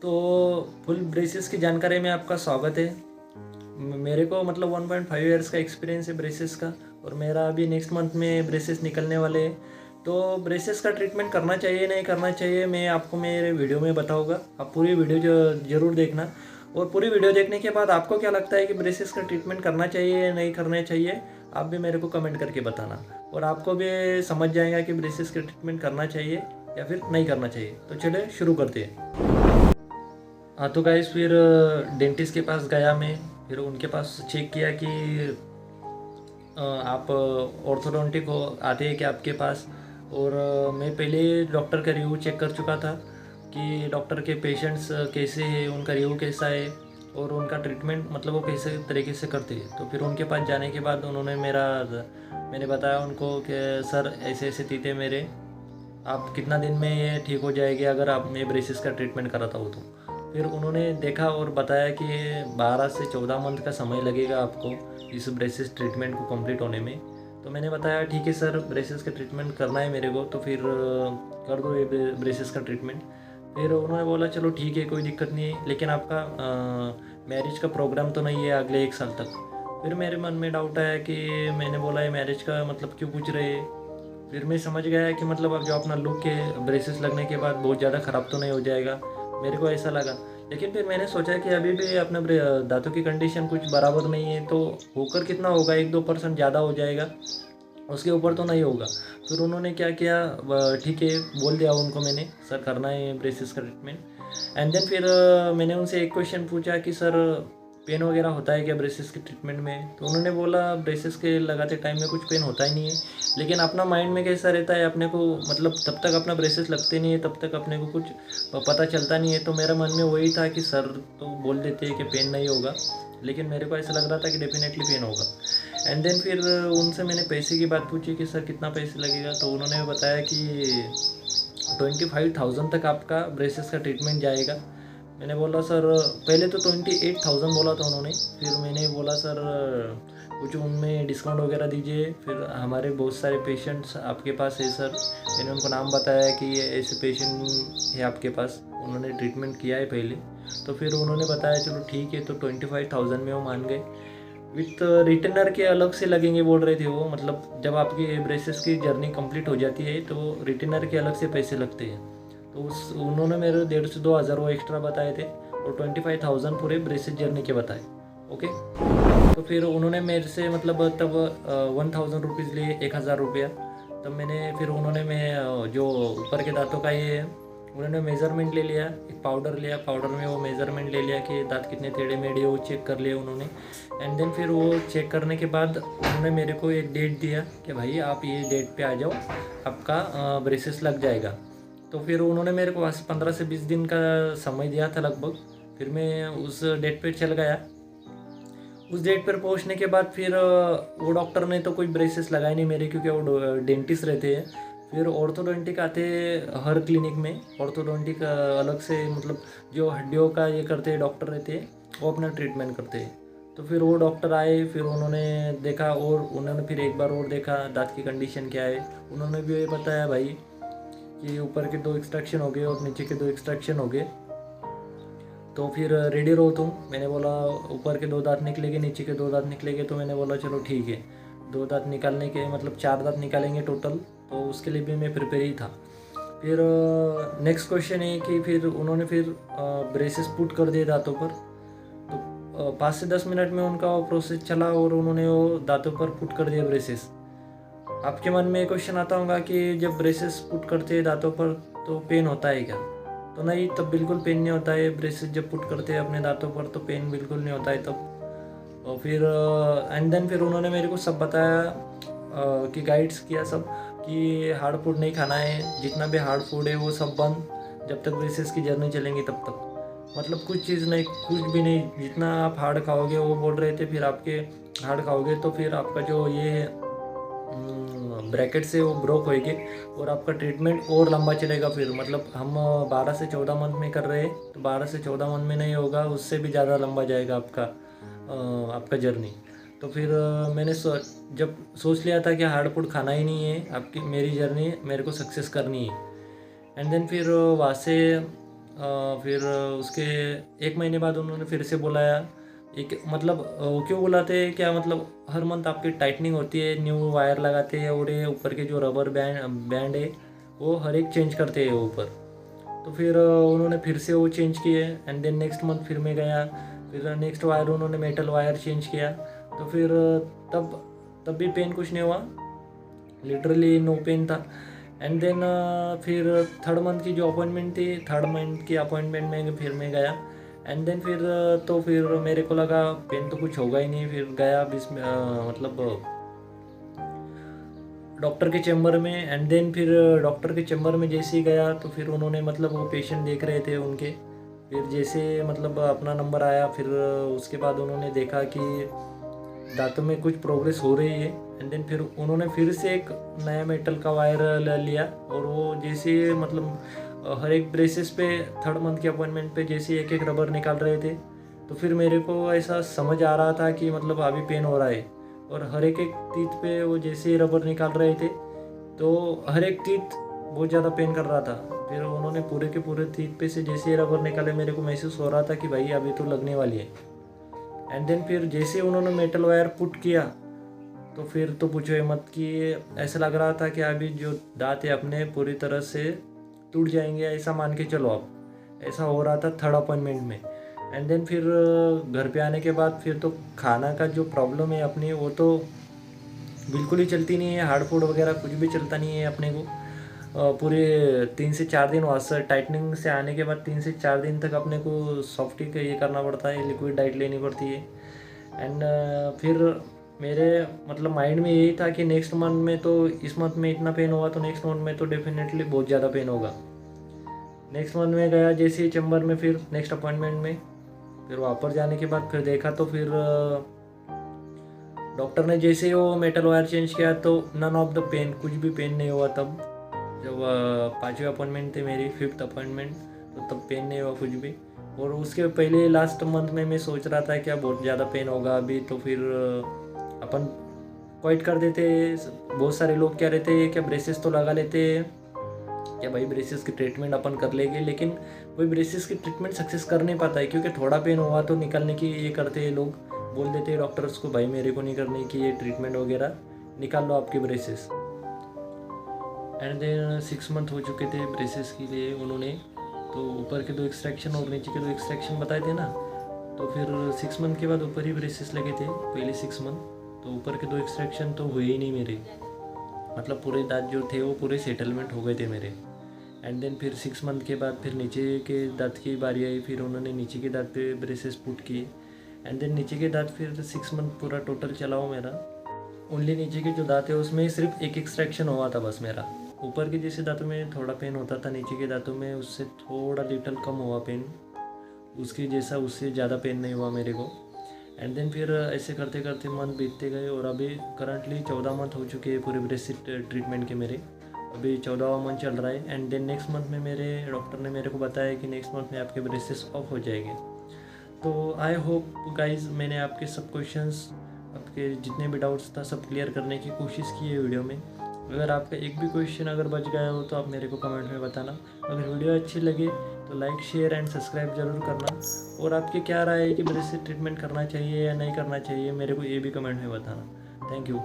तो full braces की जानकारी में आपका स्वागत है। मेरे को मतलब 1.5 ईयर्स का एक्सपीरियंस है ब्रेसेस का, और मेरा अभी नेक्स्ट मंथ में ब्रेसेस निकलने वाले हैं। तो ब्रेसेस का ट्रीटमेंट करना चाहिए नहीं करना चाहिए, मैं आपको मेरे वीडियो में बताऊंगा। आप पूरी वीडियो जरूर देखना, और पूरी वीडियो देखने के बाद आपको क्या लगता है कि ब्रेसेस का ट्रीटमेंट करना चाहिए या नहीं करना चाहिए, आप भी मेरे को कमेंट करके बताना, और आपको भी समझ जाएगा कि ब्रेसेस का ट्रीटमेंट करना चाहिए या फिर नहीं करना चाहिए। तो चलिए शुरू करते हैं। हाँ तो गाइस, फिर डेंटिस्ट के पास गया मैं। फिर उनके पास चेक किया कि आप ऑर्थोडोंटिक हो आते हैं क्या आपके पास। और मैं पहले डॉक्टर का रिव्यू चेक कर चुका था कि डॉक्टर के पेशेंट्स कैसे हैं, उनका रिव्यू कैसा है, और उनका ट्रीटमेंट मतलब वो कैसे तरीके से करते हैं। तो फिर उनके पास जाने के बाद उन्होंने मैंने बताया उनको कि सर ऐसे ऐसे तीते मेरे, आप कितना दिन में ये ठीक हो जाएगी अगर आप मैं ब्रेसिस का ट्रीटमेंट कराता हूँ तो। फिर उन्होंने देखा और बताया कि 12 से 14 मंथ का समय लगेगा आपको इस ब्रेसिस ट्रीटमेंट को कंप्लीट होने में। तो मैंने बताया ठीक है सर, ब्रेसिस का ट्रीटमेंट करना है मेरे को, तो फिर कर दो ये ब्रेसिस का ट्रीटमेंट। फिर उन्होंने बोला चलो ठीक है, कोई दिक्कत नहीं है, लेकिन आपका मैरिज का प्रोग्राम तो नहीं है अगले 1 साल तक। फिर मेरे मन में डाउट आया कि मैंने बोला ये मैरिज का मतलब क्यों पूछ रहे हैं। फिर मैं समझ गया कि मतलब अब जो अपना लुक है ब्रेसेस लगने के बाद बहुत ज़्यादा ख़राब तो नहीं हो जाएगा, मेरे को ऐसा लगा। लेकिन फिर मैंने सोचा कि अभी भी अपने दांतों की कंडीशन कुछ बराबर नहीं है, तो होकर कितना होगा, 1-2% ज़्यादा हो जाएगा, उसके ऊपर तो नहीं होगा। फिर उन्होंने क्या किया, ठीक है बोल दिया उनको मैंने, सर करना है ब्रेसेस का ट्रीटमेंट। एंड देन फिर मैंने उनसे एक क्वेश्चन पूछा कि सर पेन वगैरह होता है क्या ब्रेसेस के ट्रीटमेंट में। तो उन्होंने बोला ब्रेसेस के लगाते टाइम में कुछ पेन होता ही नहीं है, लेकिन अपना माइंड में कैसा रहता है अपने को, मतलब तब तक अपना ब्रेसेस लगते नहीं है तब तक अपने को कुछ पता चलता नहीं है। तो मेरा मन में वही था कि सर तो बोल देते हैं कि पेन नहीं होगा, लेकिन मेरे को ऐसा लग रहा था कि डेफिनेटली पेन होगा। एंड देन फिर उनसे मैंने पैसे की बात पूछी कि सर कितना पैसे लगेगा। तो उन्होंने बताया कि 25,000 तक आपका ब्रेसेस का ट्रीटमेंट जाएगा। मैंने बोला सर, पहले तो 28,000 बोला था उन्होंने। फिर मैंने बोला सर कुछ उनमें डिस्काउंट वगैरह दीजिए, फिर हमारे बहुत सारे पेशेंट्स आपके पास है सर। मैंने उनको नाम बताया कि ये ऐसे पेशेंट है आपके पास, उन्होंने ट्रीटमेंट किया है पहले। तो फिर उन्होंने बताया चलो ठीक है, तो 25,000 में वो मान गए। विथ रिटर्नर के अलग से लगेंगे बोल रहे थे वो, मतलब जब आपकी ब्रेसेस की जर्नी कंप्लीट हो जाती है तो रिटर्नर के अलग से पैसे लगते हैं। तो उस उन्होंने मेरे 1,500 से 2,000 वो एक्स्ट्रा बताए थे, और 25,000 पूरे ब्रेसेस जर्नी के बताए। ओके। तो फिर उन्होंने मेरे से मतलब तब 1,000 रुपीज़ लिए, 1,000 रुपया। तब मैंने फिर उन्होंने मैं जो ऊपर के दांतों का ये उन्होंने मेज़रमेंट ले लिया, एक पाउडर लिया, पाउडर में वो मेज़रमेंट ले लिया कि दांत कितने टेढ़े मेढ़े, वो चेक कर लिए उन्होंने। एंड देन फिर वो चेक करने के बाद उन्होंने मेरे को एक डेट दिया कि भाई आप ये डेट पे आ जाओ, आपका ब्रेसेस लग जाएगा। तो फिर उन्होंने मेरे को 15 से 20 दिन का समय दिया था लगभग। फिर मैं उस डेट पे चल गया। उस डेट पर पहुंचने के बाद फिर वो डॉक्टर ने तो कोई ब्रेसेस लगाए नहीं मेरे, क्योंकि वो डेंटिस्ट रहते हैं। फिर ऑर्थोडोंटिक आते हैं हर क्लिनिक में, ऑर्थोडोंटिक अलग से, मतलब जो हड्डियों का ये करते हैं डॉक्टर रहते हैं, वो अपना ट्रीटमेंट करते हैं। तो फिर वो डॉक्टर आए, फिर उन्होंने देखा, और उन्होंने फिर एक बार और देखा दांत की कंडीशन क्या है। उन्होंने भी ये बताया भाई कि ऊपर के 2 एक्सट्रैक्शन हो गए और नीचे के 2 एक्सट्रैक्शन हो गए, तो फिर रेडी रहो तुम। मैंने बोला ऊपर के 2 दांत निकलेंगे, नीचे के 2 दांत निकलेंगे। तो मैंने बोला चलो ठीक है, 2 दांत निकालने के मतलब 4 दांत निकालेंगे टोटल, तो उसके लिए भी मैं प्रिपेयर ही था। फिर नेक्स्ट क्वेश्चन है कि फिर उन्होंने फिर ब्रेसेस पुट कर दिए दांतों पर। तो 5 से 10 मिनट में उनका वो प्रोसेस चला, और उन्होंने वो दांतों पर पुट कर दिया ब्रेसेस। आपके मन में क्वेश्चन आता होगा कि जब ब्रेसेस पुट करते हैं दांतों पर तो पेन होता है क्या। तो नहीं, तब बिल्कुल पेन नहीं होता है। ब्रेसेस जब पुट करते हैं अपने दांतों पर तो पेन बिल्कुल नहीं होता है तब। और फिर एंड देन फिर उन्होंने मेरे को सब बताया कि गाइड्स किया सब, कि हार्ड फूड नहीं खाना है, जितना भी हार्ड फूड है वो सब बंद, जब तक ब्रेसेस की जर्नी चलेंगी तब तक। मतलब कुछ चीज़ नहीं, कुछ भी नहीं, जितना आप हार्ड खाओगे, वो बोल रहे थे फिर आपके हार्ड खाओगे तो फिर आपका जो ये है ब्रैकेट से वो ब्रोक होएगी, और आपका ट्रीटमेंट और लंबा चलेगा। फिर मतलब हम 12 से 14 मंथ में कर रहे हैं, तो 12 से 14 मंथ में नहीं होगा, उससे भी ज़्यादा लंबा जाएगा आपका जर्नी। तो फिर मैंने जब सोच लिया था कि हार्ड फूड खाना ही नहीं है, आपकी मेरी जर्नी मेरे को सक्सेस करनी है। एंड देन फिर वहाँ से फिर उसके 1 महीने बाद उन्होंने फिर से बुलाया। एक मतलब वो क्यों बुलाते हैं क्या, मतलब हर मंथ आपकी टाइटनिंग होती है, न्यू वायर लगाते हैं और ये ऊपर के जो रबर बैंड है वो हर एक चेंज करते हैं ऊपर। तो फिर उन्होंने फिर से वो चेंज किए एंड देन नेक्स्ट मंथ फिर मैं गया, फिर नेक्स्ट वायर उन्होंने मेटल वायर चेंज किया। तो फिर तब भी पेन कुछ नहीं हुआ, लिटरली नो पेन था। एंड देन फिर 3rd मंथ की जो अपॉइंटमेंट थी, 3rd मंथ की अपॉइंटमेंट में फिर मैं गया। एंड देन फिर तो फिर मेरे को लगा पेन तो कुछ होगा ही नहीं। फिर गया मतलब डॉक्टर के चैम्बर में। एंड देन फिर डॉक्टर के चैम्बर में जैसे ही गया तो फिर उन्होंने मतलब वो पेशेंट देख रहे थे उनके। फिर जैसे मतलब अपना नंबर आया, फिर उसके बाद उन्होंने देखा कि दांतों में कुछ प्रोग्रेस हो रही है। एंड देन फिर उन्होंने फिर से एक नया मेटल का वायर लिया और वो जैसे मतलब हर एक ब्रेसेस पे 3rd मंथ के अपॉइंटमेंट पे जैसे एक रबर निकाल रहे थे। तो फिर मेरे को ऐसा समझ आ रहा था कि मतलब अभी पेन हो रहा है। और हर एक टीथ पे वो जैसे रबर निकाल रहे थे तो हर एक टीथ बहुत ज़्यादा पेन कर रहा था। फिर उन्होंने पूरे के पूरे टीथ पे से जैसे रबर निकाले, मेरे को महसूस हो रहा था कि भाई अभी तो लगने वाली है। एंड देन फिर जैसे उन्होंने मेटल वायर पुट किया तो फिर तो पूछो ही मत कि ऐसा लग रहा था कि अभी जो दांत है अपने पूरी तरह से टूट जाएंगे, ऐसा मान के चलो आप। ऐसा हो रहा था 3rd अपॉइंटमेंट में। एंड देन फिर घर पे आने के बाद फिर तो खाना का जो प्रॉब्लम है अपनी वो तो बिल्कुल ही चलती नहीं है, हार्ड फूड वगैरह कुछ भी चलता नहीं है अपने को। पूरे 3 से 4 दिन वहाँ टाइटनिंग से आने के बाद 3 से 4 दिन तक अपने को सॉफ्टी का ये करना पड़ता है, लिक्विड डाइट लेनी पड़ती है। एंड फिर मेरे मतलब माइंड में यही था कि नेक्स्ट मंथ में तो, इस मंथ में इतना पेन हुआ तो नेक्स्ट मंथ में तो डेफिनेटली बहुत ज़्यादा पेन होगा। नेक्स्ट मंथ में गया जैसे ही चैम्बर में, फिर नेक्स्ट अपॉइंटमेंट में, फिर वहाँ पर जाने के बाद फिर देखा तो फिर डॉक्टर ने जैसे ही वो मेटल वायर चेंज किया तो नन ऑफ द पेन, कुछ भी पेन नहीं हुआ। तब जब 5वीं अपॉइंटमेंट थी मेरी, 5th अपॉइंटमेंट, तो तब पेन नहीं हुआ कुछ भी। और उसके पहले लास्ट मंथ में मैं सोच रहा था क्या बहुत ज़्यादा पेन होगा अभी, तो फिर अपन क्वाइट कर देते। बहुत सारे लोग क्या रहते हैं, क्या ब्रेसेस तो लगा लेते हैं, क्या भाई ब्रेसेस की ट्रीटमेंट अपन कर लेंगे, लेकिन कोई ब्रेसेस की ट्रीटमेंट सक्सेस कर नहीं पाता है। क्योंकि थोड़ा पेन हुआ तो निकालने की ये करते हैं लोग, बोल देते हैं डॉक्टर्स को भाई मेरे को नहीं करने की ये ट्रीटमेंट वगैरह, निकाल लो आपके ब्रेसेस। एंड देन 6 मंथ हो चुके थे ब्रेसेस के लिए उन्होंने, तो ऊपर के 2 एक्सट्रैक्शन और नीचे के 2 एक्सट्रैक्शन बताए थे ना। तो फिर 6 मंथ के बाद ऊपर ही ब्रेसेस लगे थे पहले 6 मंथ, तो ऊपर के 2 एक्सट्रैक्शन तो हुए ही नहीं मेरे, मतलब पूरे दांत जो थे वो पूरे सेटलमेंट हो गए थे मेरे। एंड देन फिर 6 मंथ के बाद फिर नीचे के दांत की बारी आई, फिर उन्होंने नीचे के दांत पे ब्रेसेस पुट किए। एंड देन नीचे के दांत फिर 6 मंथ पूरा टोटल चला हो मेरा। ओनली नीचे के जो दांत है उसमें सिर्फ एक एक्सट्रैक्शन हुआ था बस मेरा। ऊपर के जैसे दांतों में थोड़ा पेन होता था, नीचे के दांतों में उससे थोड़ा लिटल कम हुआ पेन, उसके जैसा उससे ज़्यादा पेन नहीं हुआ मेरे को। एंड देन फिर ऐसे करते करते मंथ बीतते गए और अभी करंटली 14 मंथ हो चुके हैं पूरे ब्रेसेस ट्रीटमेंट के मेरे। अभी 14वां मंथ चल रहा है। एंड देन नेक्स्ट मंथ में मेरे डॉक्टर ने मेरे को बताया कि नेक्स्ट मंथ में आपके ब्रेसेस ऑफ हो जाएंगे। तो आई होप गाइज मैंने आपके सब क्वेश्चंस, आपके जितने भी डाउट्स था सब क्लियर करने की कोशिश की है वीडियो में। अगर आपका एक भी क्वेश्चन अगर बच गया हो तो आप मेरे को कमेंट में बताना। अगर वीडियो अच्छी लगे तो लाइक शेयर एंड सब्सक्राइब ज़रूर करना। और आपकी क्या राय है कि ब्रेसेस ट्रीटमेंट करना चाहिए या नहीं करना चाहिए, मेरे को ये भी कमेंट में बताना। Thank you.